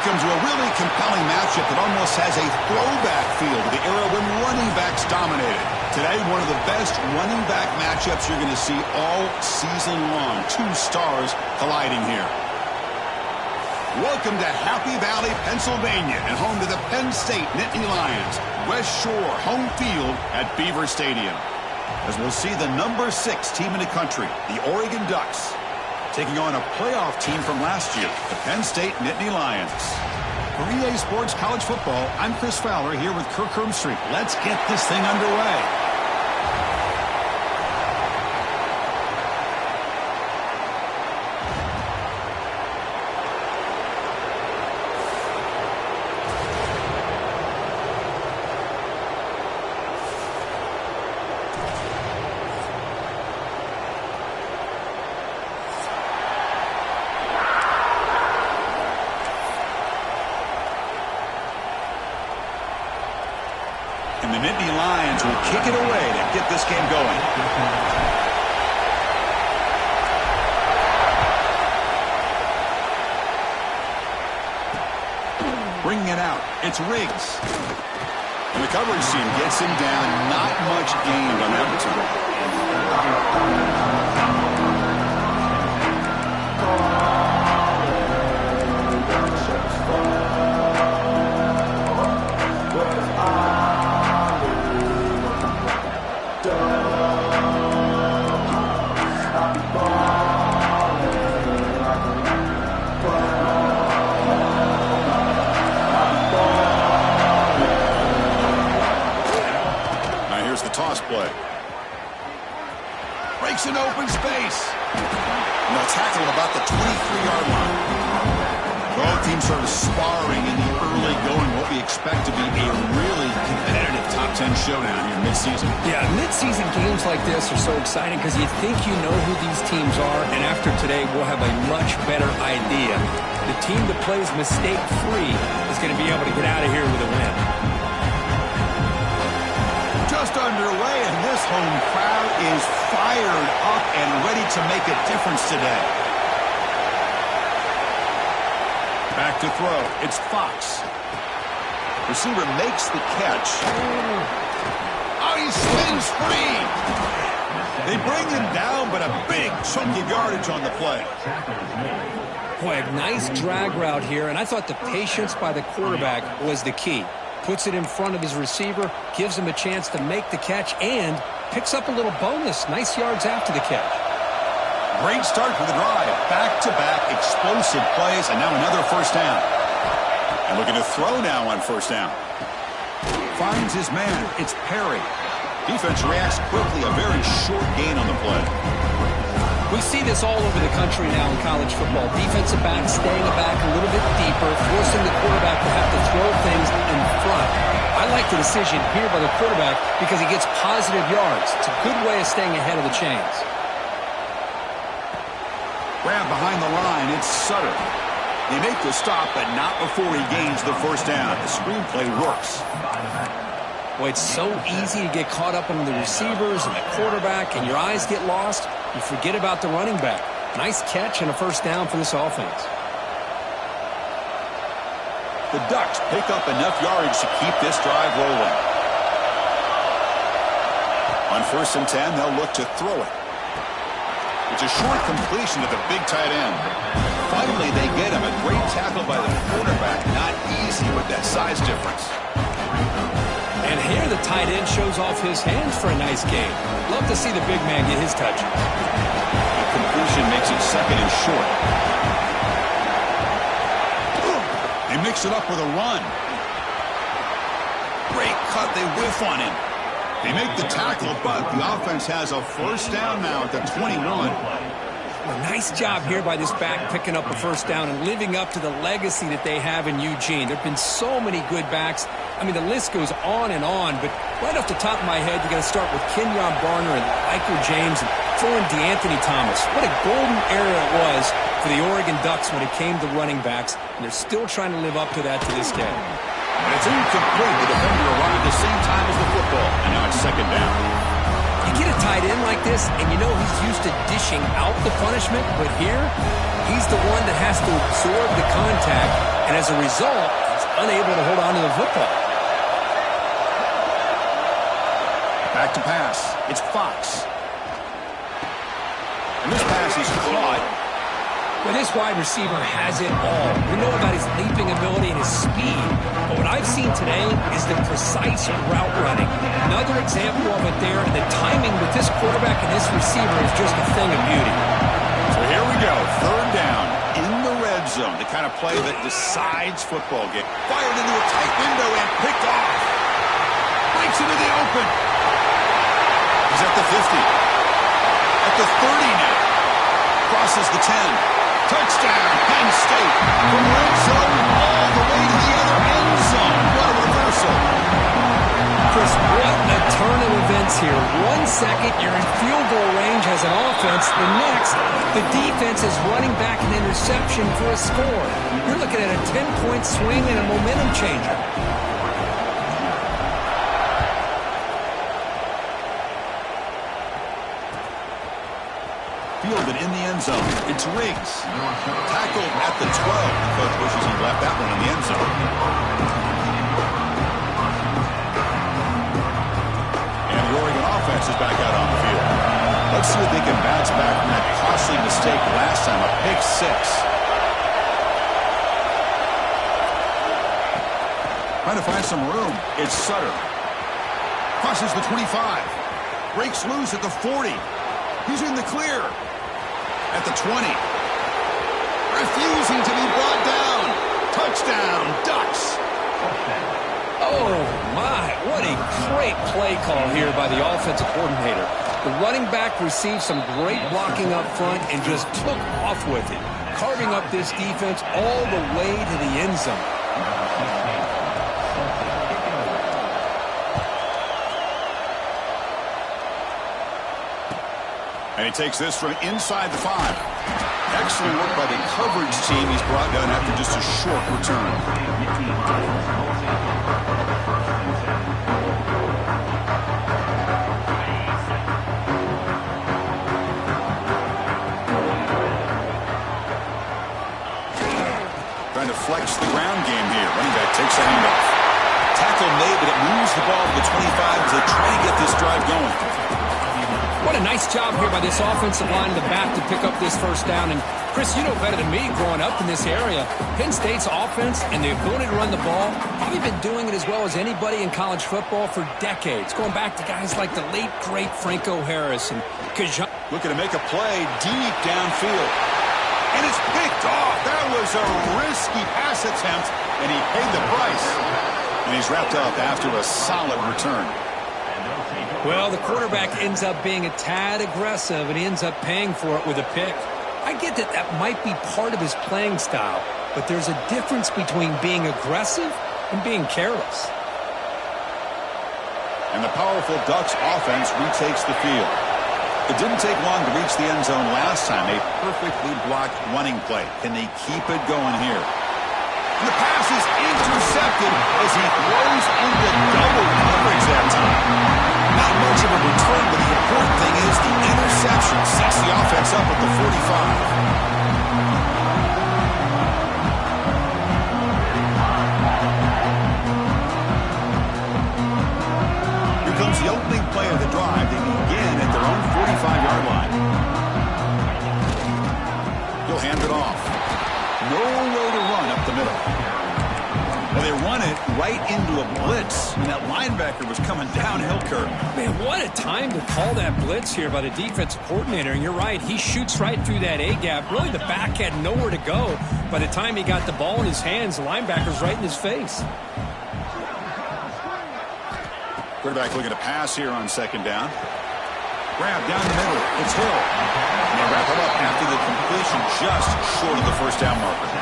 welcome to a really compelling matchup that almost has a throwback feel to the era when running backs dominated. Today, one of the best running back matchups you're going to see all season long. Two stars colliding here. Welcome to Happy Valley, Pennsylvania, and home to the Penn State Nittany Lions. West Shore home field at Beaver Stadium. As we'll see the number 6 team in the country, the Oregon Ducks, taking on a playoff team from last year, the Penn State Nittany Lions. For EA Sports College Football, I'm Chris Fowler here with Kirk Hermstreet. Let's get this thing underway. And the Nittany Lions will kick it away to get this game going. Bringing it out, it's Riggs. And the coverage team gets him down. Not much gained on that play. Breaks an open space. And they'll tackle him about the 23-yard line. Both teams sort of sparring in the early going. What we expect to be a really competitive top 10 showdown here mid-season. Yeah, mid-season games like this are so exciting because you think you know who these teams are, and after today we'll have a much better idea. The team that plays mistake-free is going to be able to get out of here with a win. Just underway, and this home crowd is fired up and ready to make a difference today. Back to throw. It's Fox. Receiver makes the catch. Oh, he spins free. They bring him down, but a big chunk of yardage on the play. Boy, a nice drag route here, and I thought the patience by the quarterback was the key. Puts it in front of his receiver, gives him a chance to make the catch, and picks up a little bonus. Nice yards after the catch. Great start for the drive. Back-to-back explosive plays, and now another first down. And looking to throw now on first down. Finds his man. It's Perry. Defense reacts quickly. A very short gain on the play. We see this all over the country now in college football. Defensive backs staying back a little bit deeper, forcing the quarterback to have to throw things in front. I like the decision here by the quarterback because he gets positive yards. It's a good way of staying ahead of the chains. Grab behind the line. It's Sutter. They make the stop, but not before he gains the first down. The screenplay works. Boy, it's so easy to get caught up in the receivers and the quarterback, and your eyes get lost. You forget about the running back. Nice catch and a first down for this offense. The Ducks pick up enough yardage to keep this drive rolling. On 1st and 10, they'll look to throw it. It's a short completion to the big tight end. Finally, they get him. A great tackle by the quarterback. Not easy with that size difference. And here the tight end shows off his hands for a nice game. Love to see the big man get his touches. The completion makes it 2nd and short. They mix it up with a run. Great cut. They whiff on him. They make the tackle, but the offense has a first down now at the 21. Well, nice job here by this back picking up a first down and living up to the legacy that they have in Eugene. There have been so many good backs. I mean, the list goes on, but right off the top of my head, you got to start with Kenyon Barner and Michael James and throw in DeAnthony Thomas. What a golden era it was for the Oregon Ducks when it came to running backs, and they're still trying to live up to that to this day. And it's incomplete. The defender arrived at the same time as the football, and now it's 2nd down. You get a tight end like this, and you know he's used to dishing out the punishment, but here, he's the one that has to absorb the contact and and as a result, he's unable to hold on to the football. Back to pass. It's Fox. And this pass is caught. Well, this wide receiver has it all. We know about his leaping ability and his speed, but what I've seen today is the precise route running. Another example of it there, and the timing with this quarterback and this receiver is just a thing of beauty. So here we go, third down in the red zone, the kind of play that decides football game. Fired into a tight window and picked off. Breaks into the open. He's at the 50. At the 30 now. Crosses the 10. Touchdown, Penn State. From red zone all the way to the other end zone. What a reversal. Chris, what a turn of events here. 1 second, you're in field goal range as an offense. The next, the defense is running back an interception for a score. You're looking at a 10-point swing and a momentum changer. Fielded in the end zone. It's Riggs. Tackled at the 12. The coach wishes he left that one in the end zone. And the Oregon offense is back out on the field. Let's see if they can bounce back from that costly mistake last time, a pick six. Trying to find some room. It's Sutter. Crosses the 25. Breaks loose at the 40. He's in the clear. At the 20. Refusing to be brought down. Touchdown, Ducks. Oh, my. What a great play call here by the offensive coordinator. The running back received some great blocking up front and just took off with it, carving up this defense all the way to the end zone. And he takes this from inside the 5. Excellent work by the coverage team. He's brought down after just a short return. Trying to flex the ground game here. Running back takes a handoff. Tackle made, but it moves the ball to the 25 to try to get this drive going. What a nice job here by this offensive line in the back to pick up this first down. And, Chris, you know better than me growing up in this area, Penn State's offense and the ability to run the ball, probably been doing it as well as anybody in college football for decades, going back to guys like the late, great Franco Harris and Kajan. Looking to make a play deep downfield. And it's picked off. That was a risky pass attempt, and he paid the price. And he's wrapped up after a solid return. Well, the quarterback ends up being a tad aggressive, and he ends up paying for it with a pick. I get that that might be part of his playing style, but there's a difference between being aggressive and being careless. And the powerful Ducks offense retakes the field. It didn't take long to reach the end zone last time. A perfectly blocked running play. Can they keep it going here? And the pass is intercepted as he throws into double coverage that time. Not much of a return, but the important thing is the interception sets the offense up at the 45. Here comes the opening play of the drive. They begin at their own 45-yard line. He'll hand it off. No way to run up the middle. Well, they run it right into a blitz, and that linebacker was coming downhill curve. Man, what a time to call that blitz here by the defensive coordinator. And you're right, he shoots right through that A-gap. Really, the back had nowhere to go. By the time he got the ball in his hands, the linebacker's right in his face. Quarterback looking to pass here on second down. Grab down the middle. It's Hill. And they wrap it up after the completion just short of the first down marker.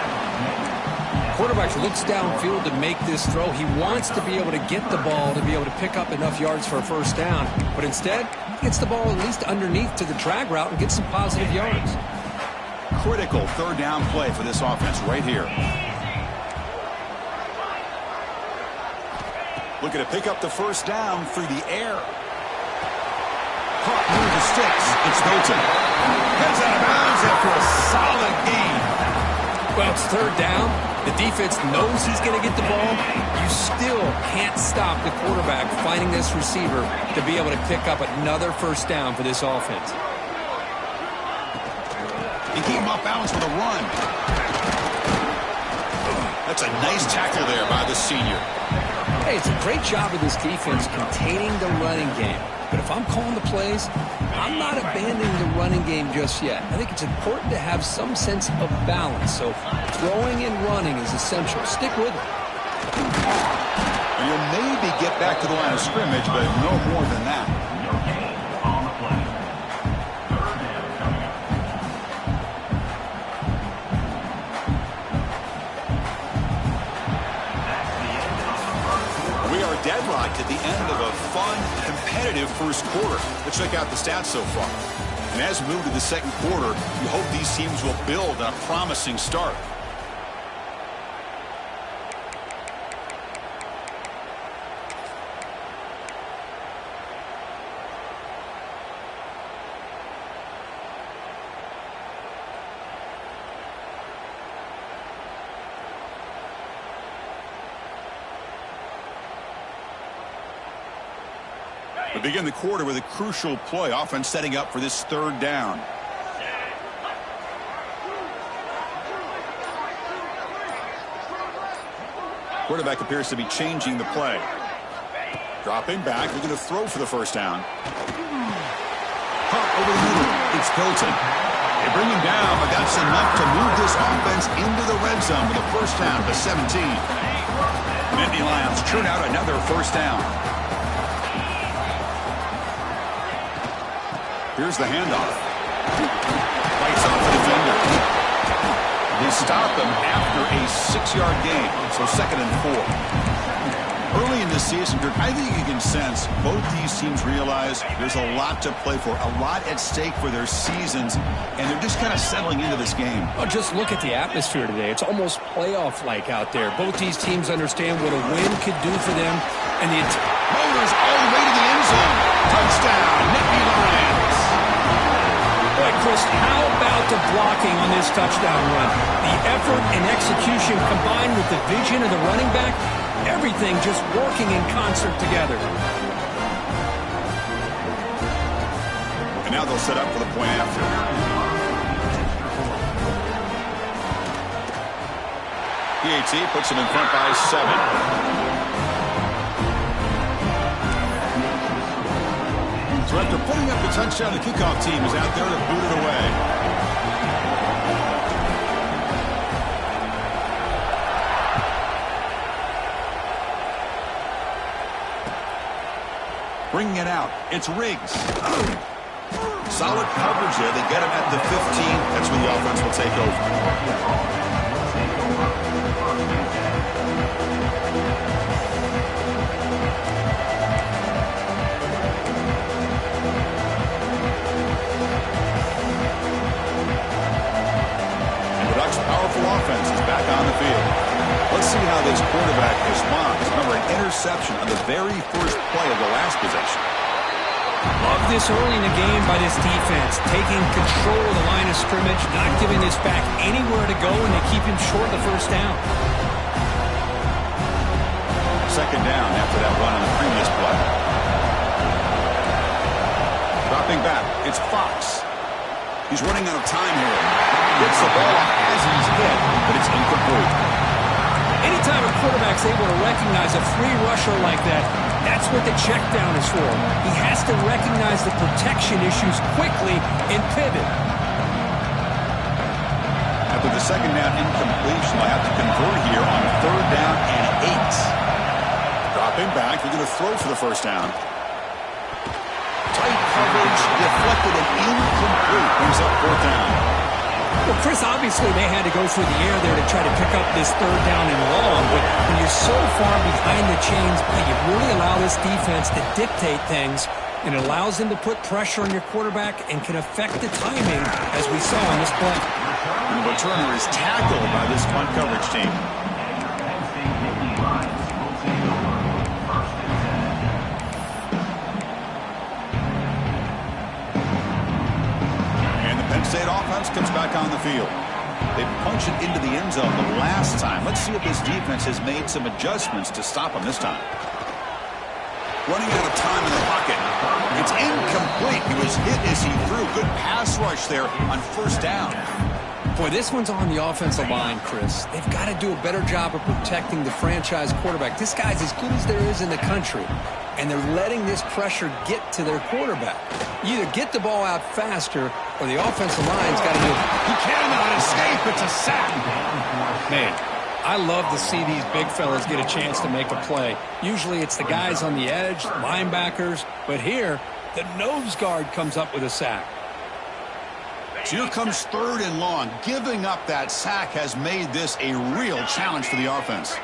Quarterback looks downfield to make this throw. He wants to be able to get the ball to be able to pick up enough yards for a first down. But instead, he gets the ball at least underneath to the drag route and gets some positive yards. Critical third down play for this offense right here. Looking to pick up the first down through the air. Caught near the sticks. It's Hilton. Heads out of bounds after a solid gain. Well, it's third down. The defense knows he's going to get the ball. You still can't stop the quarterback finding this receiver to be able to pick up another first down for this offense. He keep him off balance with a run. That's a nice tackle there by the senior. Hey, it's a great job of this defense containing the running game. But if I'm calling the plays, I'm not abandoning the running game just yet. I think it's important to have some sense of balance. So throwing and running is essential. Stick with it. And you'll maybe get back to the line of scrimmage, but no more than that. Deadlocked at the end of a fun, competitive first quarter. Let's check out the stats so far. And as we move to the second quarter, you hope these teams will build on a promising start. We begin the quarter with a crucial play. Offense setting up for this third down. Quarterback appears to be changing the play. Dropping back. They're going to throw for the first down. Pump over the middle. It's Hilton. They bring him down, but that's enough to move this offense into the red zone with a first down to 17. Nittany Lions churn out another first down. Here's the handoff. Fights off the defender. They stop him after a 6-yard gain, so 2nd and 4. Early in this season, Kirk, I think you can sense both these teams realize there's a lot to play for, a lot at stake for their seasons, and they're just kind of settling into this game. Oh, just look at the atmosphere today. It's almost playoff-like out there. Both these teams understand what a win could do for them, and the motors all the way to the end zone. Touchdown, Nittany Lions. Boy, Chris, how about the blocking on this touchdown run? The effort and execution combined with the vision of the running back, everything just working in concert together. And now they'll set up for the point after. PAT puts them in front by 7. So after putting up the touchdown, the kickoff team is out there to boot it away. Bringing it out, it's Riggs. Solid coverage there. They get him at the 15. That's when the offense will take over. Powerful offense is back on the field. Let's see how this quarterback responds. Remember, an interception on the very first play of the last possession. Love this early in the game by this defense, taking control of the line of scrimmage, not giving this back anywhere to go, and they keep him short of the first down. 2nd down after that run on the previous play. Dropping back, it's Fox. He's running out of time here. Gets the ball as he's hit, but it's incomplete. Anytime a quarterback's able to recognize a free rusher like that, that's what the check down is for. He has to recognize the protection issues quickly and pivot. After the 2nd down incompletion, they'll have to convert here on 3rd down and 8. Dropping back, they're going to throw for the first down. Tight coverage, deflected and incomplete. Brings up 4th down. Well, Chris, obviously they had to go through the air there to try to pick up this 3rd down and long, but when you're so far behind the chains, you really allow this defense to dictate things, and it allows them to put pressure on your quarterback and can affect the timing, as we saw in this play. And the returner is tackled by this punt coverage team. State offense comes back on the field. They punched it into the end zone the last time. Let's see if this defense has made some adjustments to stop them this time. Running out of time in the pocket. It's incomplete. He was hit as he threw. Good pass rush there on first down. Boy, this one's on the offensive line, Chris. They've got to do a better job of protecting the franchise quarterback. This guy's as good as there is in the country, and they're letting this pressure get to their quarterback. You either get the ball out faster, or the offensive line's got to do it. He cannot escape. It's a sack. Man, I love to see these big fellas get a chance to make a play. Usually it's the guys on the edge, linebackers, but here, the nose guard comes up with a sack. So here comes 3rd and long. Giving up that sack has made this a real challenge for the offense.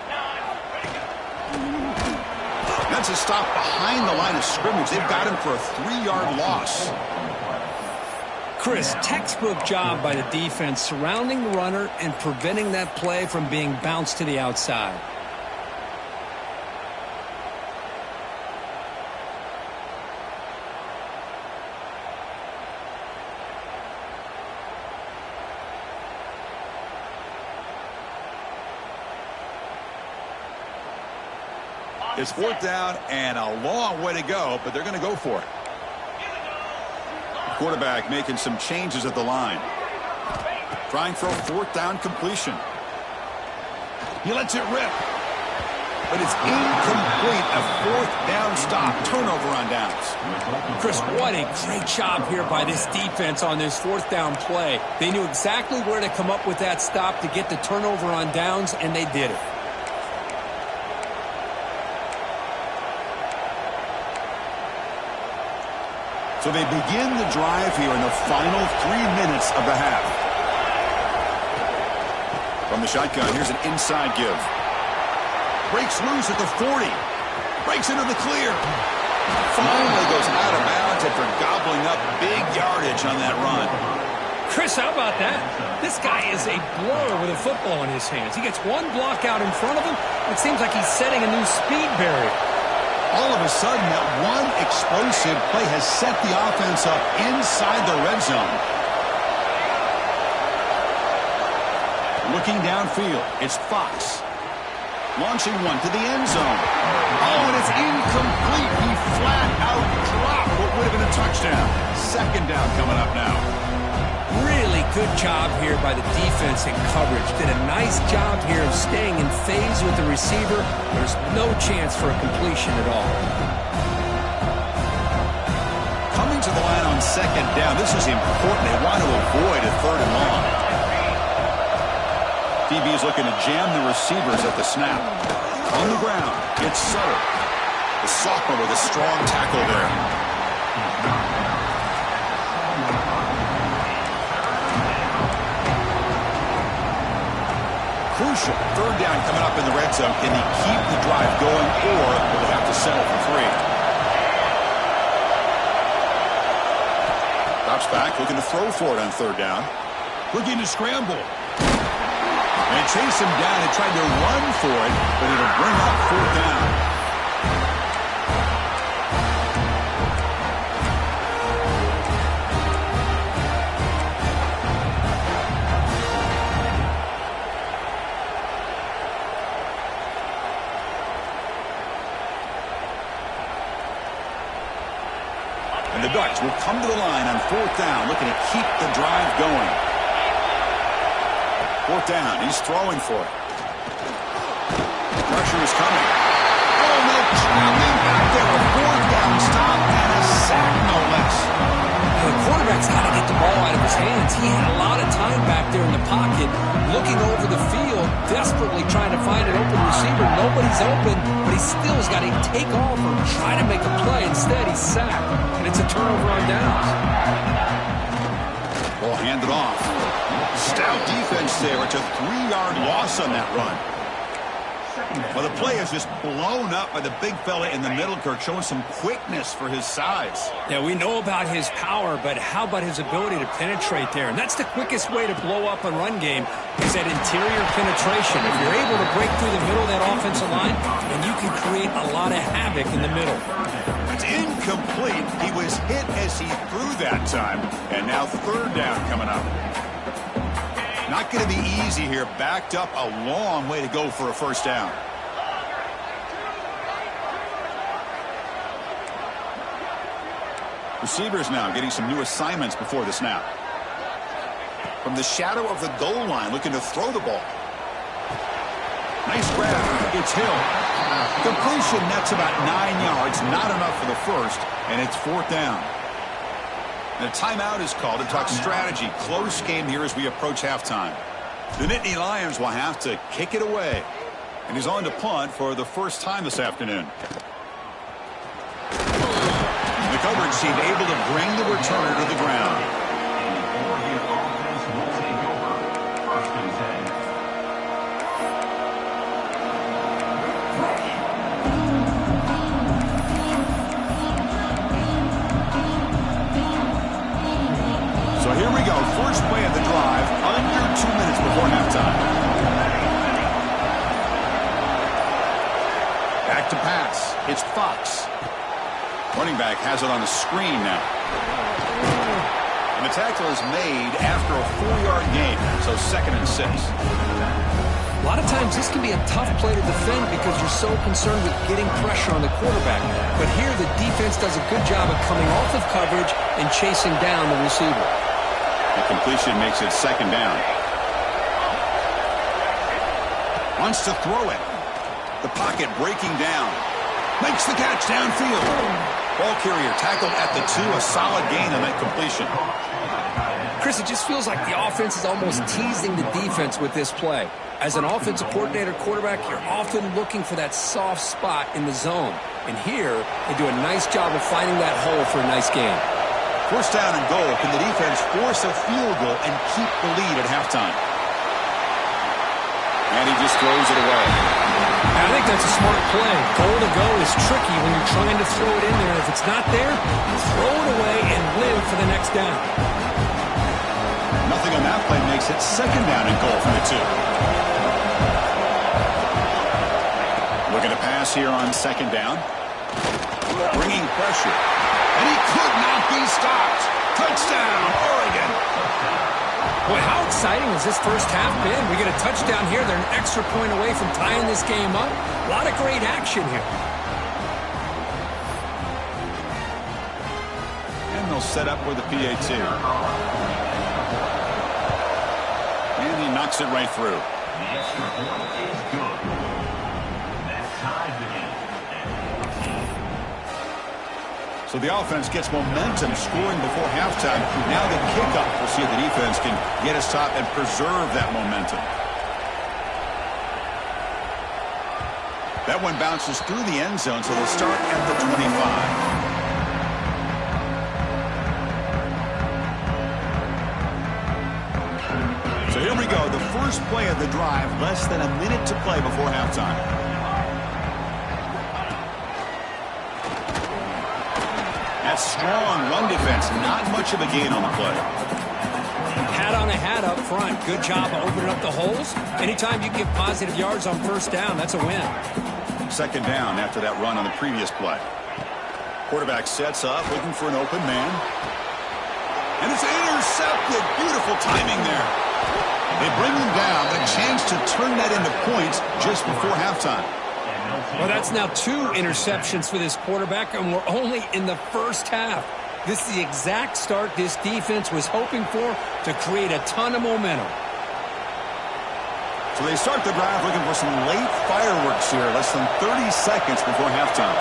That's a stop behind the line of scrimmage. They've got him for a 3-yard loss. Chris, textbook job by the defense surrounding the runner and preventing that play from being bounced to the outside. It's 4th down and a long way to go, but they're going to go for it. Quarterback making some changes at the line. Trying for a 4th down completion. He lets it rip. But it's incomplete. A 4th down stop. Turnover on downs. Chris, what a great job here by this defense on this 4th down play. They knew exactly where to come up with that stop to get the turnover on downs, and they did it. So they begin the drive here in the final 3 minutes of the half. From the shotgun, here's an inside give. Breaks loose at the 40. Breaks into the clear. Finally goes out of bounds after gobbling up big yardage on that run. Chris, how about that? This guy is a blur with a football in his hands. He gets one block out in front of him. It seems like he's setting a new speed barrier. All of a sudden, that one explosive play has set the offense up inside the red zone. Looking downfield, it's Fox. Launching one to the end zone. Oh, and it's incomplete. He flat out dropped what would have been a touchdown. 2nd down coming up now. Really good job here by the defense in coverage. Did a nice job here of staying in phase with the receiver. There's no chance for a completion at all. Coming to the line on 2nd down. This is important. They want to avoid a 3rd and long. DB is looking to jam the receivers at the snap. On the ground, it's Sutter. The sophomore with a strong tackle there. Crucial. 3rd down coming up in the red zone. Can he keep the drive going, or will they have to settle for 3? Drops back, looking to throw for it on 3rd down. Looking to scramble. And chase him down and tried to run for it, but it'll bring up 4th down. And the Ducks will come to the line on 4th down, looking to keep the drive going. 4th down, he's throwing for it. Pressure is coming. Oh, no, traveling back there. A 4th down stop and a sack, no less. The quarterback's got to get the ball out of his hands. He had a lot of time back there in the pocket, looking over the field, desperately trying to find an open receiver. Nobody's open, but he still has got to take off or try to make a play. Instead, he's sacked, and it's a turnover on downs. Ball handed off. Stout defense there. It's a 3-yard loss on that run. Well, the play is just blown up by the big fella in the middle, Kirk, showing some quickness for his size. Yeah, we know about his power, but how about his ability to penetrate there? And that's the quickest way to blow up a run game is that interior penetration. If you're able to break through the middle of that offensive line, then you can create a lot of havoc in the middle. It's incomplete. He was hit as he threw that time, and now 3rd down coming up. Not going to be easy here. Backed up a long way to go for a first down. Receivers now getting some new assignments before the snap. From the shadow of the goal line, looking to throw the ball. Nice grab. It's Hill. Completion, that's about 9 yards. Not enough for the first, and it's fourth down. And a timeout is called to talk strategy. Close game here as we approach halftime. The Nittany Lions will have to kick it away. And he's on to punt for the first time this afternoon. The coverage team able to bring the returner to the ground. So here we go. First play of the drive, under 2 minutes before halftime. Back to pass. It's Fox. Running back has it on the screen now. And the tackle is made after a 4-yard gain, so 2nd and 6. A lot of times this can be a tough play to defend because you're so concerned with getting pressure on the quarterback. But here the defense does a good job of coming off of coverage and chasing down the receiver. The completion makes it 2nd down. Wants to throw it. The pocket breaking down. Makes the catch downfield. Ball carrier tackled at the 2. A solid gain on that completion. Chris, it just feels like the offense is almost teasing the defense with this play. As an offensive coordinator quarterback, you're often looking for that soft spot in the zone. And here, they do a nice job of finding that hole for a nice gain. First down and goal. Can the defense force a field goal and keep the lead at halftime? And he just throws it away. I think that's a smart play. Goal to go is tricky when you're trying to throw it in there. If it's not there, throw it away and live for the next down. Nothing on that play makes it 2nd down and goal from the 2. Looking to pass here on 2nd down. Bringing pressure. And he could not be stopped. Touchdown, Oregon. Boy, how exciting has this first half been? We get a touchdown here. They're an extra point away from tying this game up. A lot of great action here. And they'll set up with a PAT. And he knocks it right through. The extra point is good. That ties the game. So the offense gets momentum scoring before halftime. Now the kickoff. We'll see if the defense can get us top and preserve that momentum. That one bounces through the end zone, so they'll start at the 25. So here we go. The first play of the drive. Less than a minute to play before halftime. That strong run defense, not much of a gain on the play. Hat on a hat up front. Good job of opening up the holes. Anytime you get positive yards on first down, that's a win. 2nd down after that run on the previous play. Quarterback sets up, looking for an open man. And it's intercepted. Beautiful timing there. They bring him down. A chance to turn that into points just before halftime. Well, that's now 2 interceptions for this quarterback, and we're only in the first half. This is the exact start this defense was hoping for to create a ton of momentum. So they start the drive looking for some late fireworks here, less than 30 seconds before halftime.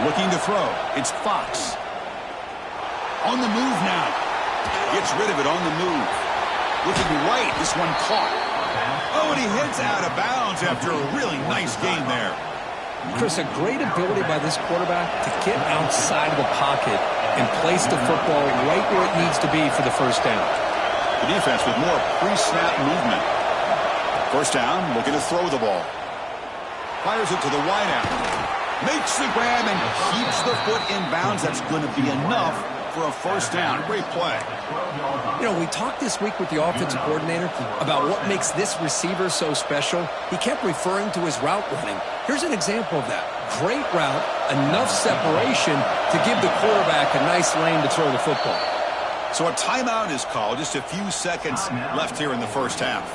Looking to throw. It's Fox. On the move now. Gets rid of it on the move. Looking right, this one caught. Oh, and he hits out of bounds after a really nice game there. Chris, a great ability by this quarterback to get outside of the pocket and place the football right where it needs to be for the first down. The defense with more pre-snap movement. First down, looking to throw the ball. Fires it to the wideout. Makes the grab and keeps the foot in bounds. That's going to be enough for a first down. Great play. You know, we talked this week with the offensive coordinator about what makes this receiver so special. He kept referring to his route running. Here's an example of that. Great route, enough separation to give the quarterback a nice lane to throw the football. So a timeout is called. Just a few seconds left here in the first half.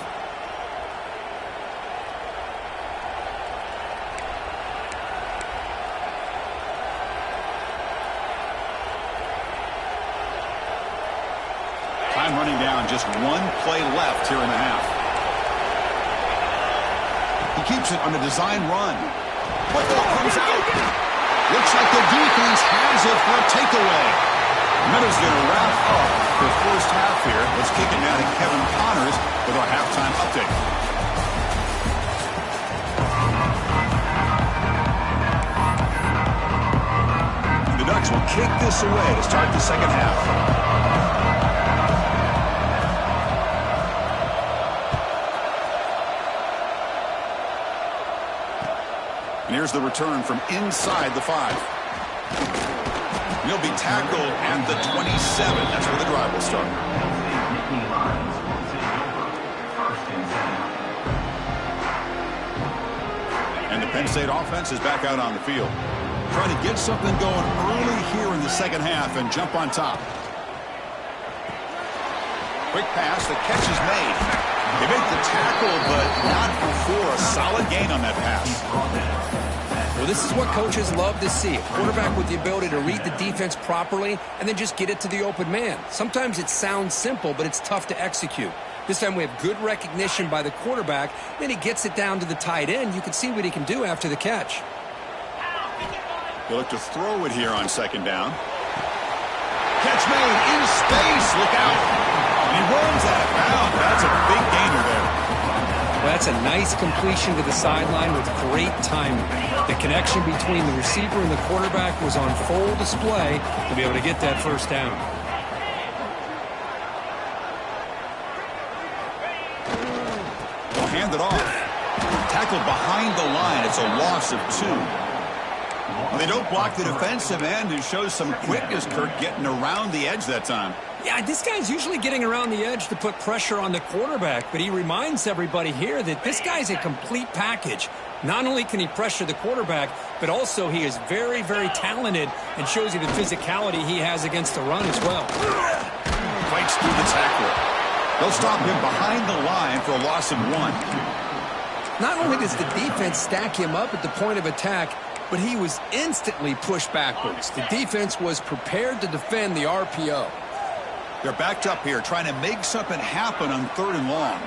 Time running down, just one play left here in the half. He keeps it on a design run. Football comes out. Looks like the defense has it for a takeaway. Minutes going to wrap up the first half here. Let's kick it now to Kevin Connors with our halftime update. The Ducks will kick this away to start the second half. And here's the return from inside the 5. He'll be tackled at the 27. That's where the drive will start. And the Penn State offense is back out on the field. Trying to get something going early here in the second half and jump on top. Quick pass, the catch is made. They make the tackle, but not before a solid gain on that pass. Well, this is what coaches love to see. A quarterback with the ability to read the defense properly and then just get it to the open man. Sometimes it sounds simple, but it's tough to execute. This time we have good recognition by the quarterback. Then he gets it down to the tight end. You can see what he can do after the catch. They look to throw it here on second down. Catch made in space. Look out. And he runs out of bounds. That's a big gainer there. Well, that's a nice completion to the sideline with great timing. The connection between the receiver and the quarterback was on full display to be able to get that first down. They'll hand it off. Tackled behind the line. It's a loss of 2. Well, they don't block the defensive end and shows some quickness, Kurt, getting around the edge that time. Yeah, this guy's usually getting around the edge to put pressure on the quarterback, but he reminds everybody here that this guy's a complete package. Not only can he pressure the quarterback, but also he is very, very talented and shows you the physicality he has against the run as well. Fights through the tackle. They'll stop him behind the line for a loss of 1. Not only does the defense stack him up at the point of attack, but he was instantly pushed backwards. The defense was prepared to defend the RPO. They're backed up here trying to make something happen on 3rd and long.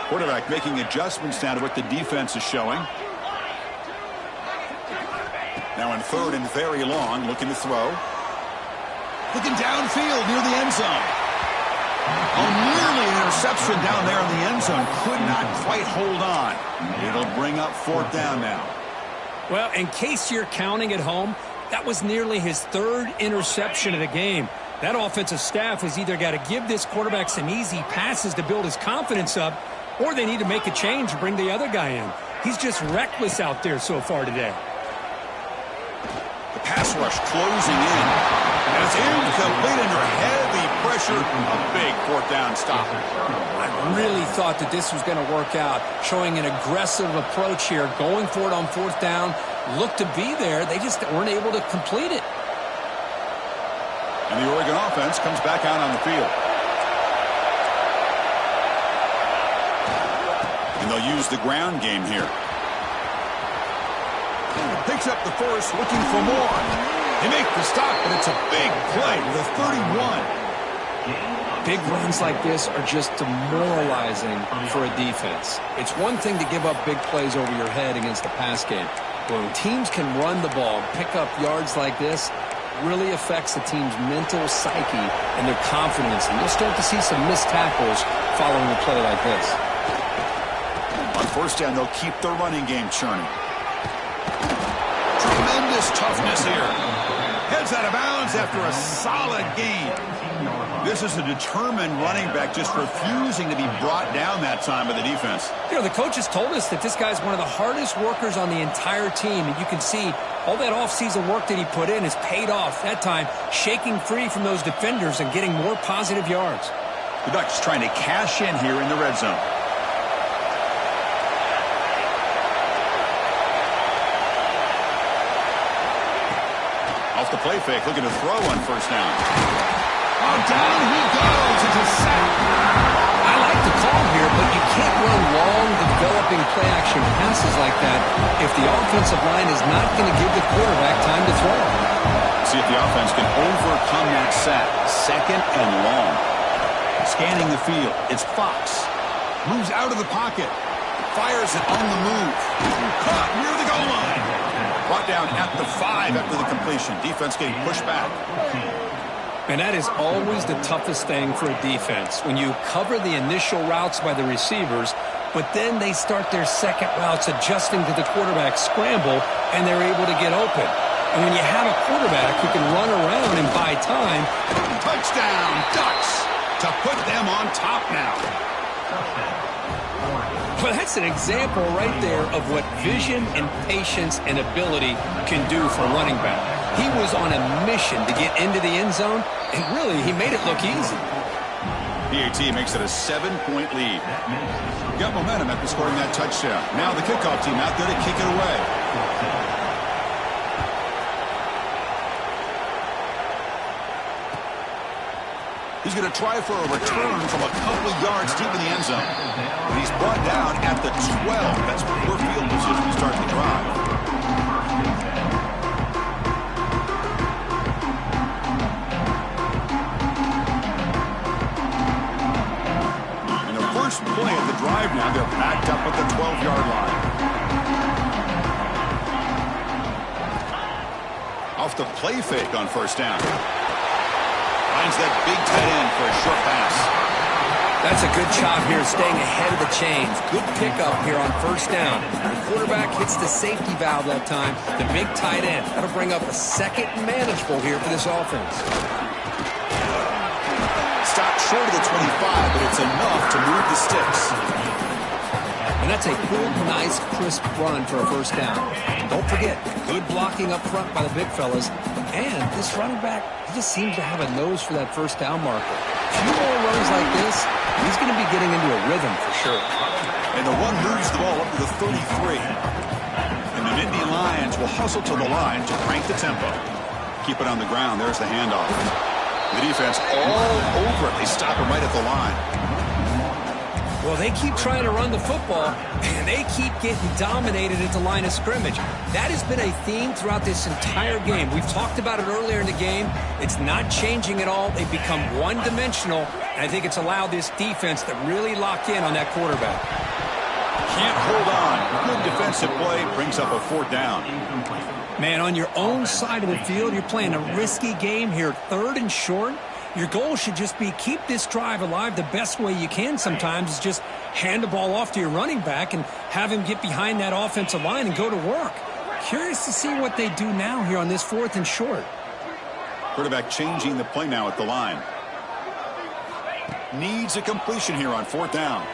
Quarterback making adjustments now to what the defense is showing. Now in 3rd and very long, looking to throw. Looking downfield near the end zone. Oh, nearly an interception down there in the end zone. Could not quite hold on. It'll bring up 4th down now. Well, in case you're counting at home, that was nearly his 3rd interception of the game. That offensive staff has either got to give this quarterback some easy passes to build his confidence up, or they need to make a change and bring the other guy in. He's just reckless out there so far today. The pass rush closing in. And it's incomplete under heavy pressure. A big 4th down stop. I really thought that this was going to work out, showing an aggressive approach here, going for it on 4th down. Looked to be there. They just weren't able to complete it. And the Oregon offense comes back out on the field. And they'll use the ground game here. Picks up the first, looking for more. They make the stop, but it's a big play with a 31. Big runs like this are just demoralizing for a defense. It's one thing to give up big plays over your head against the pass game. But when teams can run the ball, pick up yards like this, really affects the team's mental psyche and their confidence. And you'll start to see some missed tackles following a play like this. On 1st down, they'll keep their running game churning. Tremendous toughness here. Heads out of bounds after a solid gain. This is a determined running back just refusing to be brought down that time by the defense. You know, the coaches told us that this guy's one of the hardest workers on the entire team. And you can see all that offseason work that he put in has paid off. That time, shaking free from those defenders and getting more positive yards. The Ducks trying to cash in here in the red zone. Off the play fake, looking to throw on first down. Oh, down he goes. It's a sack. I like the call here, but you can't run long, developing play-action passes like that if the offensive line is not going to give the quarterback time to throw. See if the offense can overcome that sack. Second and long. Scanning the field. It's Fox. Moves out of the pocket. Fires it on the move. Caught near the goal line. Brought down at the 5 after the completion. Defense getting pushed back. And that is always the toughest thing for a defense. When you cover the initial routes by the receivers, but then they start their second routes adjusting to the quarterback scramble, and they're able to get open. And when you have a quarterback who can run around and buy time. Touchdown, Ducks, to put them on top now. Well, that's an example right there of what vision and patience and ability can do for a running back. He was on a mission to get into the end zone, and really, he made it look easy. PAT makes it a 7-point lead. Got momentum after scoring that touchdown. Now the kickoff team out there to kick it away. He's going to try for a return from a couple of yards deep in the end zone. But he's brought down at the 12. That's poor field position to start the drive. In the first play of the drive now, they're backed up at the 12-yard line. Off the play fake on first down. Finds that big tight end for a short pass. That's a good job here staying ahead of the chains. Good pickup here on first down. The quarterback hits the safety valve that time. The big tight end. That'll bring up a second and manageable here for this offense. Stopped short of the 25, but it's enough to move the sticks. And that's a good, nice, crisp run for a first down. Don't forget, good blocking up front by the big fellas. And this running back, he just seems to have a nose for that first down marker. A few more runs like this, he's going to be getting into a rhythm for sure. And the one moves the ball up to the 33. And the Nittany Lions will hustle to the line to crank the tempo. Keep it on the ground. There's the handoff. The defense all over it. They stop him right at the line. Well, they keep trying to run the football, and they keep getting dominated at the line of scrimmage. That has been a theme throughout this entire game. We've talked about it earlier in the game. It's not changing at all. They've become one-dimensional, and I think it's allowed this defense to really lock in on that quarterback. Can't hold on. Good defensive play brings up a fourth down. Man, on your own side of the field, you're playing a risky game here, 3rd and short. Your goal should just be keep this drive alive the best way you can sometimes is just hand the ball off to your running back and have him get behind that offensive line and go to work. Curious to see what they do now here on this 4th and short. Quarterback changing the play now at the line. Needs a completion here on 4th down.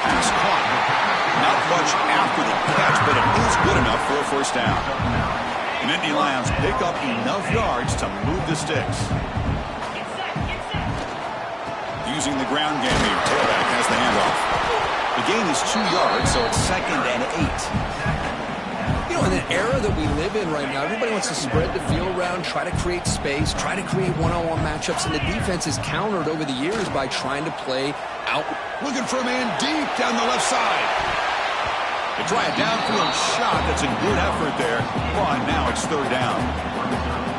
Pass caught. Not much after the catch, but it is good enough for a first down. The Nittany Lions pick up enough yards to move the sticks. Using the ground game here. Tailback has the handoff. The gain is 2 yards, so it's 2nd and 8. You know, in the era that we live in right now, everybody wants to spread the field around, try to create space, try to create one-on-one matchups, and the defense is countered over the years by trying to play out. Looking for a man deep down the left side. They try a downfield shot. That's a good effort there. But now it's 3rd down.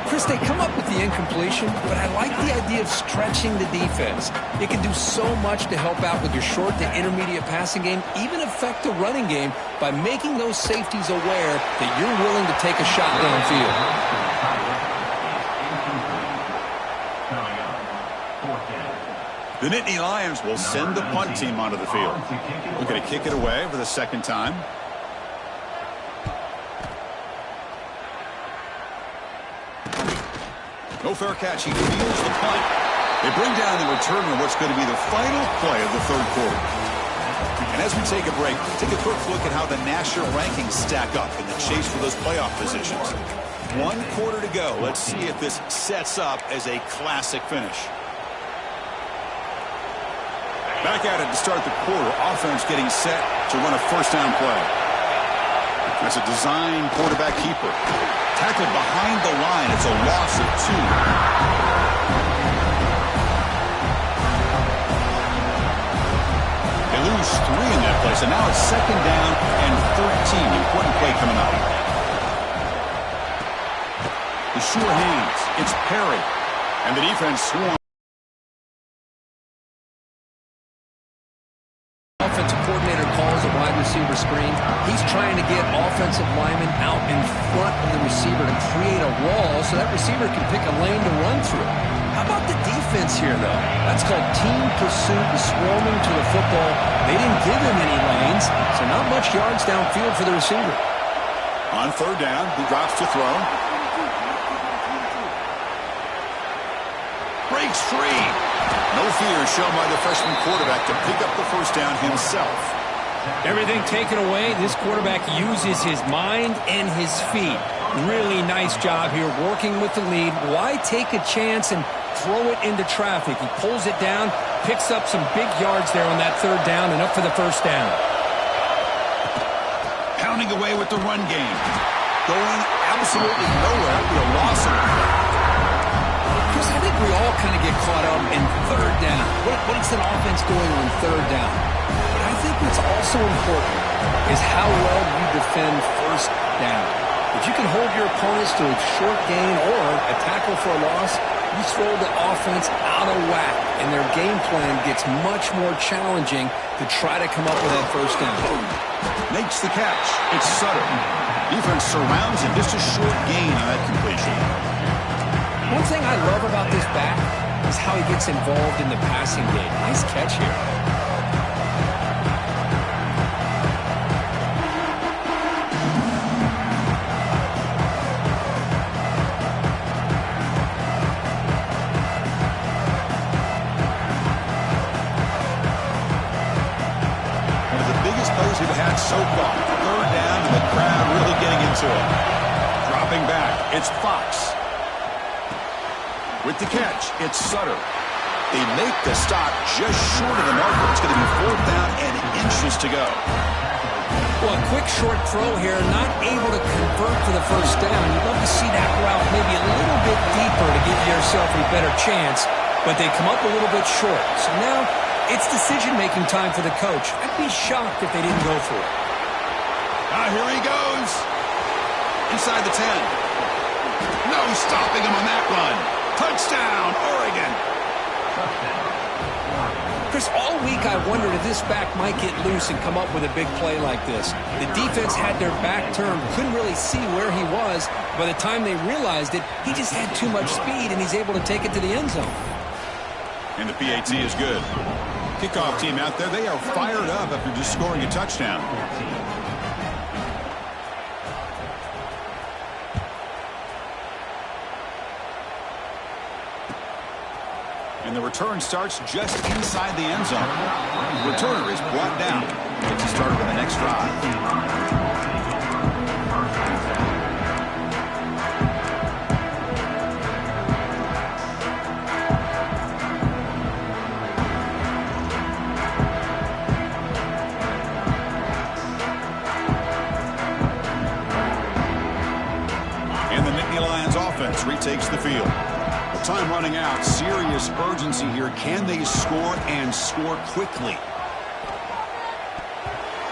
Chris, they come up with the incompletion, but I like the idea of stretching the defense. It can do so much to help out with your short to intermediate passing game, even affect the running game by making those safeties aware that you're willing to take a shot downfield. The Nittany Lions will send the punt team onto the field. We're going to kick it away for the 2nd time. No fair catch. He fields the punt. They bring down the return on what's going to be the final play of the 3rd quarter. And as As we take a break, take a quick look at how the national rankings stack up in the chase for those playoff positions. 1 quarter to go. Let's see if this sets up as a classic finish. Back at it to start the quarter. Offense getting set to run a first down play. That's a design quarterback keeper. Tackled behind the line. It's a loss of 2. Lose 3 in that place, and now it's 2nd down and 13. Important play coming up. The sure hands. It's Perry, and the defense swarms. Offensive coordinator calls a wide receiver screen. He's trying to get offensive linemen out in front of the receiver to create a wall so that receiver can pick a lane to run through. How about the defense here, though? That's called team pursuit and swarming to the football. They didn't give him any lanes, so not much yards downfield for the receiver. On 3rd down, he drops to throw. Breaks free. No fear shown by the freshman quarterback to pick up the first down himself. Everything taken away, this quarterback uses his mind and his feet. Really nice job here working with the lead. Why take a chance and throw it into traffic? He pulls it down, picks up some big yards there on that 3rd down, and up for the first down. Pounding away with the run game. Going absolutely nowhere after a loss of it. Chris, I think we all kind of get caught up in 3rd down. What's an offense doing on 3rd down? But I think what's also important is how well you defend 1st down. If you can hold your opponents to a short gain or a tackle for a loss, you throw the offense out of whack, and their game plan gets much more challenging to try to come up with that first down. Makes the catch. It's Sutter. Defense surrounds him. Just a short gain on that completion. One thing I love about this back is how he gets involved in the passing game. Nice catch here. We've had so far. 3rd down, and the crowd really getting into it. Dropping back, it's Fox. With the catch, it's Sutter. They make the stop just short of the marker. It's going to be 4th down and inches to go. Well, a quick short throw here, not able to convert for the first down. You'd love to see that route maybe a little bit deeper to give yourself a better chance, but they come up a little bit short. So now it's decision-making time for the coach. I'd be shocked if they didn't go for it. Here he goes. Inside the 10. No stopping him on that run. Touchdown, Oregon. Chris, all week I wondered if this back might get loose and come up with a big play like this. The defense had their back turned, couldn't really see where he was. By the time they realized it, he just had too much speed, and he's able to take it to the end zone. And the PAT is good. Kickoff team out there, they are fired up after just scoring a touchdown. And the return starts just inside the end zone. The returner is brought down. Gets us started with the next drive. Retakes the field. The time running out. Serious urgency here. Can they score and score quickly?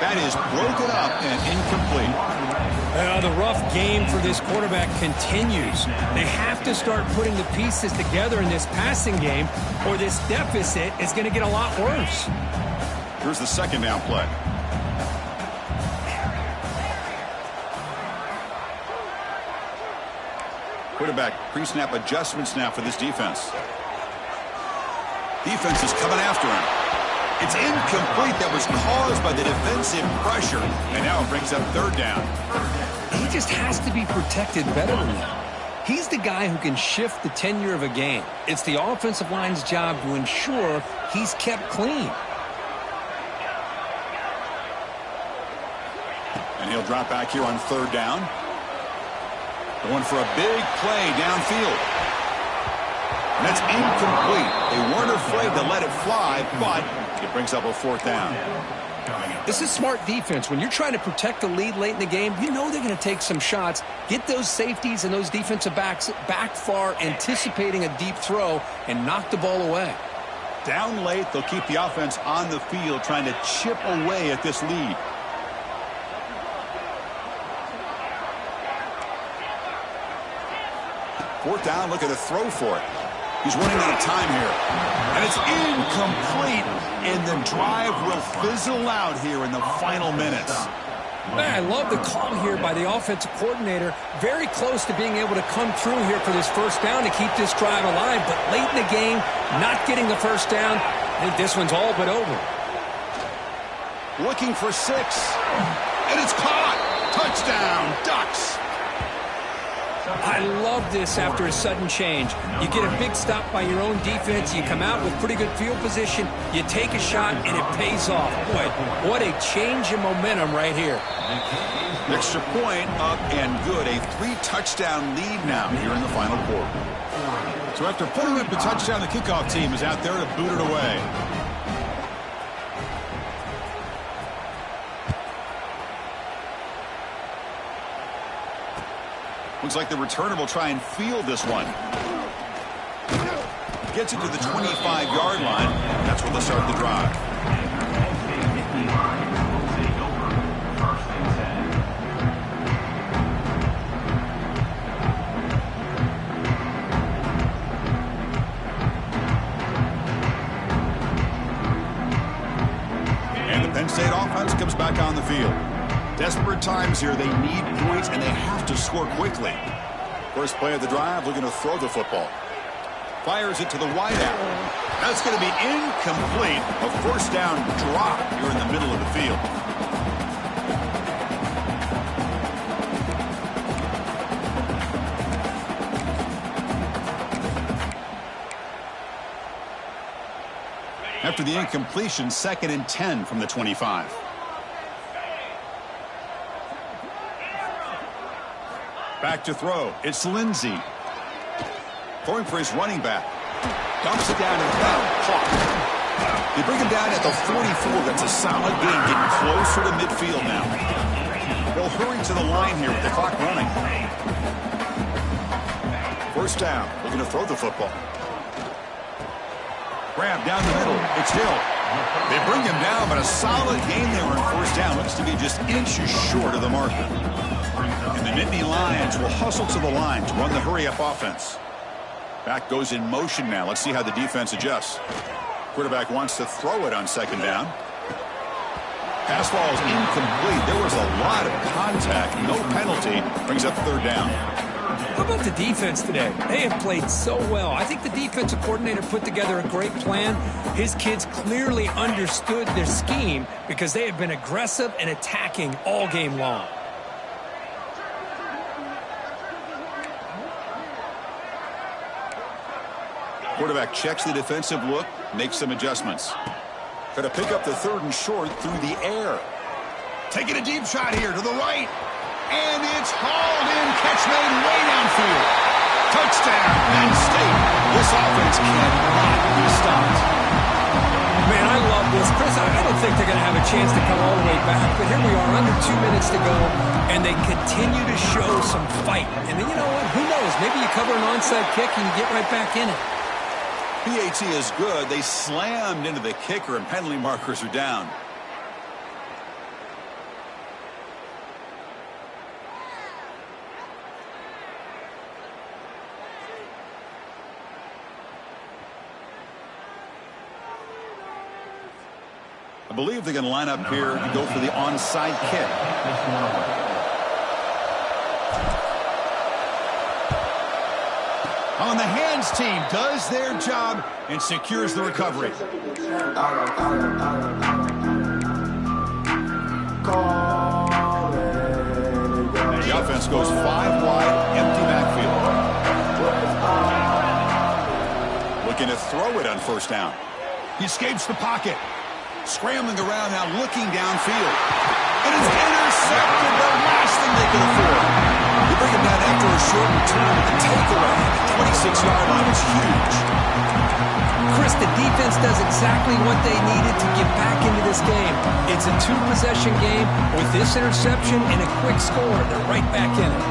That is broken up and incomplete. The rough game for this quarterback continues. They have to start putting the pieces together in this passing game, or this deficit is going to get a lot worse. Here's the 2nd down play. Quarterback pre-snap adjustments now for this defense. Defense is coming after him. It's incomplete. That was caused by the defensive pressure. And now it brings up 3rd down. He just has to be protected better than that. He's the guy who can shift the tenure of a game. It's the offensive line's job to ensure he's kept clean. And he'll drop back here on third down. Going for a big play downfield. And that's incomplete. They weren't afraid to let it fly, but it brings up a fourth down. This is smart defense. When you're trying to protect the lead late in the game, you know they're going to take some shots, get those safeties and those defensive backs back far, anticipating a deep throw, and knock the ball away. Down late, they'll keep the offense on the field, trying to chip away at this lead. Fourth down, look at a throw for it. He's running out of time here. And it's incomplete, and the drive will fizzle out here in the final minutes. Man, I love the call here by the offensive coordinator. Very close to being able to come through here for this first down to keep this drive alive, but late in the game, not getting the first down. I think this one's all but over. Looking for 6. And it's caught. Touchdown, Ducks. I love this after a sudden change. You get a big stop by your own defense. You come out with pretty good field position. You take a shot, and it pays off. Boy, what a change in momentum right here. Extra point up and good. A 3-touchdown lead now here in the final quarter. So after putting up the touchdown, the kickoff team is out there to boot it away. Looks like the returner will try and field this one. Gets it to the 25-yard line. That's where they'll start the drive. And the Penn State offense comes back on the field. Desperate times here. They need points, and they have to score quickly. First play of the drive, looking to throw the football. Fires it to the wideout. That's going to be incomplete. A first down drop here in the middle of the field. After the incompletion, 2nd and 10 from the 25. Back to throw. It's Lindsey. Throwing for his running back. Dumps it down and down. Caught. They bring him down at the 44. That's a solid gain, getting closer to midfield now. They'll hurry to the line here with the clock running. First down. Looking to throw the football. Grab down the middle. It's Hill. They bring him down, but a solid gain there on first down. Looks to be just inches short of the marker. And the Nittany Lions will hustle to the line to run the hurry-up offense. Back goes in motion now. Let's see how the defense adjusts. Quarterback wants to throw it on second down. Pass ball is incomplete. There was a lot of contact. No penalty. Brings up third down. How about the defense today? They have played so well. I think the defensive coordinator put together a great plan. His kids clearly understood their scheme because they have been aggressive and attacking all game long. Quarterback checks the defensive look, makes some adjustments. Got to pick up the 3rd and short through the air. Taking a deep shot here to the right. And it's hauled in. Catch made way downfield. Touchdown, Penn State. This offense cannot be stopped. Man, I love this. Chris, I don't think they're going to have a chance to come all the way back. But here we are, under 2 minutes to go, and they continue to show some fight. And then, you know what? Who knows? Maybe you cover an onside kick and you get right back in it. PAT is good. They slammed into the kicker, and penalty markers are down. I believe they're going to line up here and go for the onside kick. On the hands team does their job and secures the recovery. The offense goes 5 wide, empty backfield. Looking to throw it on first down. He escapes the pocket. Scrambling around now, looking downfield. It is intercepted, the last thing they can afford. They bring him down after a short return. The takeaway at the 26-yard line is huge. Chris, the defense does exactly what they needed to get back into this game. It's a two-possession game. With this interception and a quick score, they're right back in it.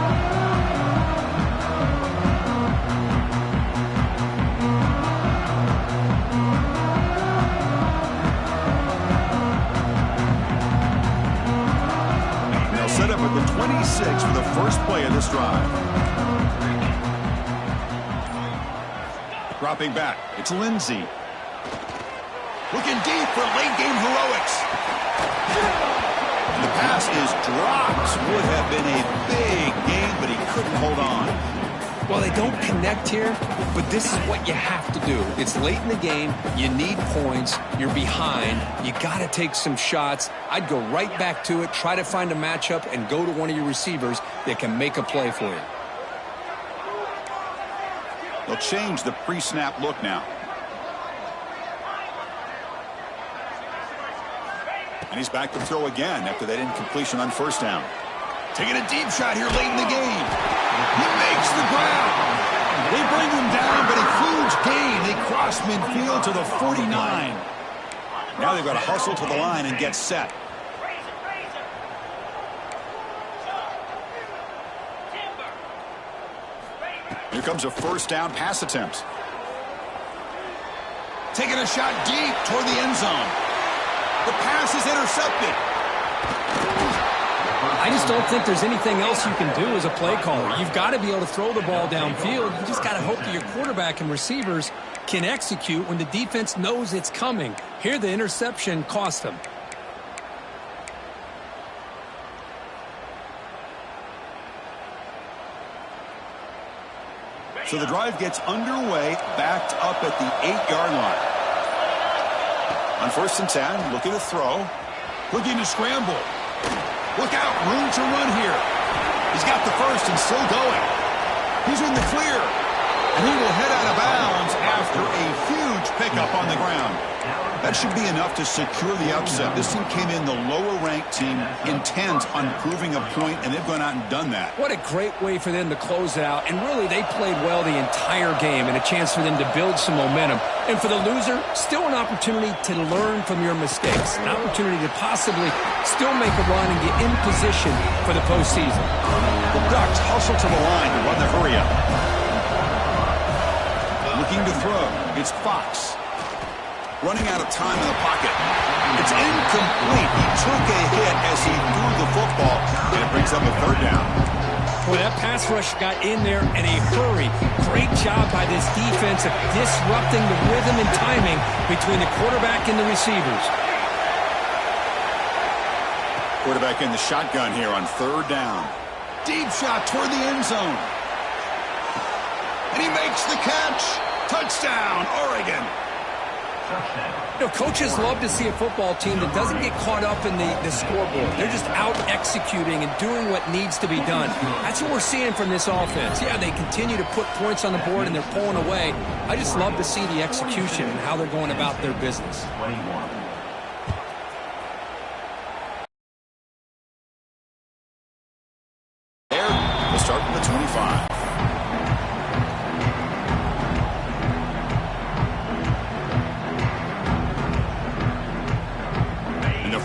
They'll set up at the 26 for the first play of this drive. Dropping back, it's Lindsey. Looking deep for late-game heroics. The pass is dropped. Would have been a big game, but he couldn't hold on. Well, they don't connect here, but this is what you have to do. It's late in the game. You need points. You're behind. You got to take some shots. I'd go right back to it, try to find a matchup, and go to one of your receivers that can make a play for you. They'll change the pre-snap look now. And he's back to throw again after that incompletion on first down. Taking a deep shot here late in the game. He makes the ground. They bring him down, but a huge gain. They cross midfield to the 49. Now they've got to hustle to the line and get set. Here comes a first down pass attempt. Taking a shot deep toward the end zone. The pass is intercepted. I just don't think there's anything else you can do as a play caller. You've got to be able to throw the ball downfield. You just got to hope that your quarterback and receivers can execute when the defense knows it's coming. Here, the interception cost them. So the drive gets underway, backed up at the 8-yard line. On first and 10, looking to throw. Looking to scramble. Look out, room to run here. He's got the first and still going. He's in the clear. And he will head out of bounds after a huge pickup on the ground. That should be enough to secure the upset. This team came in the lower-ranked team, intent on proving a point, and they've gone out and done that. What a great way for them to close it out. And really, they played well the entire game and a chance for them to build some momentum. And for the loser, still an opportunity to learn from your mistakes. An opportunity to possibly still make a run and get in position for the postseason. The Ducks hustle to the line to run the hurry-up. Looking to throw. It's Fox. Running out of time in the pocket. It's incomplete. He took a hit as he threw the football, and it brings up a third down. Boy, that pass rush got in there in a hurry. Great job by this defense of disrupting the rhythm and timing between the quarterback and the receivers. Quarterback in the shotgun here on third down. Deep shot toward the end zone. And he makes the catch. Touchdown, Oregon. You know, coaches love to see a football team that doesn't get caught up in the scoreboard. They're just out executing and doing what needs to be done. That's what we're seeing from this offense. Yeah, they continue to put points on the board and they're pulling away. I just love to see the execution and how they're going about their business. There, we'll start from the 25.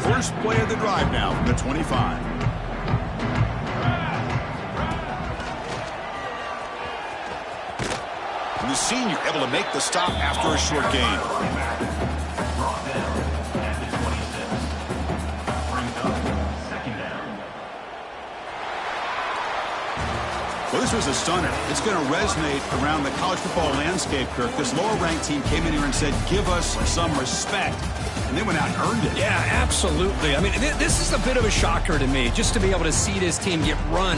First play of the drive now from the 25. And the senior able to make the stop after a short gain. Well, this was a stunner. It's going to resonate around the college football landscape, Kirk. This lower-ranked team came in here and said, give us some respect. And they went out and earned it. Yeah, absolutely. I mean, this is a bit of a shocker to me, just to be able to see this team get run